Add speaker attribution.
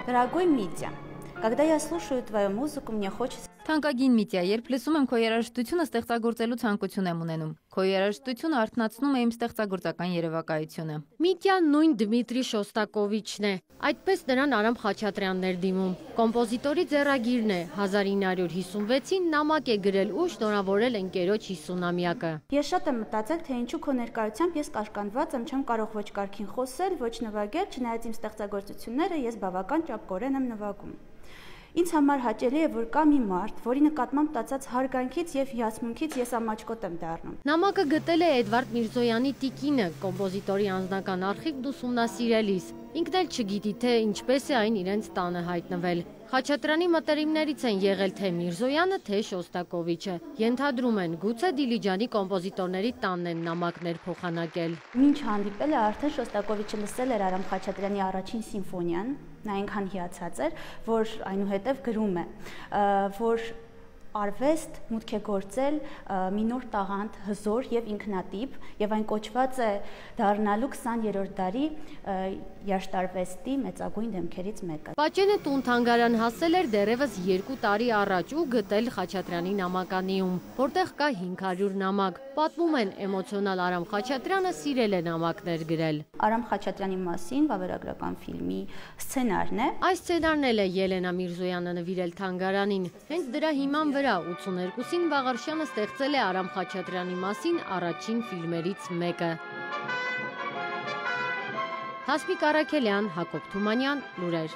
Speaker 1: Дорогой Митя, когда я слушаю твою музыку, мне хочется...
Speaker 2: Թանկագին Միտյա, երբ լսում եմ քո երաժշտությունը, ստեղծագործելու ցանկություն եմ ունենում։ Քո երաժշտությունը արթնացնում է իմ ստեղծագործական երևակայությունը։
Speaker 3: Միտյան նույն Դմիտրի Շոստակովիչն է։ Այդպես նրան Արամ Խաչատրյանն էր դիմում։ Կոմպոզիտորի ձեռագիրն է, 1956-ին նամակ է գրել ու շնորհավորել ընկերոջ 50-ամյակը։
Speaker 1: Ես շատ եմ մտածել, թե ինչու քո ներկայությամբ ես կաշկանդված եմ, չեմ կարող ոչ կարգին խոսել, ոչ նվագել, չնայած իմ ստեղծագործությունները ես բավական ճապկորեն եմ նվագում։ Ինձ համար հաճելի է, որ կա մի մարդ, որի նկատմամբ տածած հարգանքից եւ հիացմունքից ես ամաչկոտ եմ դառնում։
Speaker 3: Նամակը գտել է Էդվարդ Միրզոյանի տիկինը, կոմպոզիտորի անձնական արխիվն ուսումնասիրելիս։ Ինքն էլ չգիտի, թե ինչպես է այն իրենց տանը հայտնվել։ Խաչատրյանի մտերիմներից են եղել թե Միրզոյանը, թե Շոստակովիչը։ Ենթադրում են, գուցե Դիլիջանի կոմպոզիտորների տանն են նամակներ փոխանակել։
Speaker 1: Մինչ հանդիպել է արդեն Շոստակովիչը լսել էր Արամ Խաչատրյանի առաջին սիմֆոնիան, նա այնքան հիացած էր, որ այնուհետև գրում է, որ արվեստ մուտք է գործել մի նոր տաղանդ, հզոր եւ ինքնատիպ, եւ այն կոչված է դառնալու 20-րդ դարի երաժշտարվեստի մեծագույն դեմքերից մեկը։
Speaker 3: Պաճենը տուն-թանգարան հասել էր դեռևս 2 տարի առաջ ու գտել Խաչատրյանի նամականիում, որտեղ կա 500 նամակ։ Պատմում են, էմոցիոնալ Արամ Խաչատրյանը սիրել է նամակներ գրել։
Speaker 1: Արամ Խաչատրյանի մասին վավերագրական ֆիլմի սցենարն է։
Speaker 3: Այս սցենարն էլ է Ելենա Միրզոյանը նվիրել թանգարանին։ Հենց դրա հիման վրա 82-ին Վաղարշյանը ստեղծել է Արամ Խաչատրյանի մասին առաջին ֆիլմերից մեկը։ Հասմիկ Առաքելյան, Հակոբ Թումանյան, լուրեր։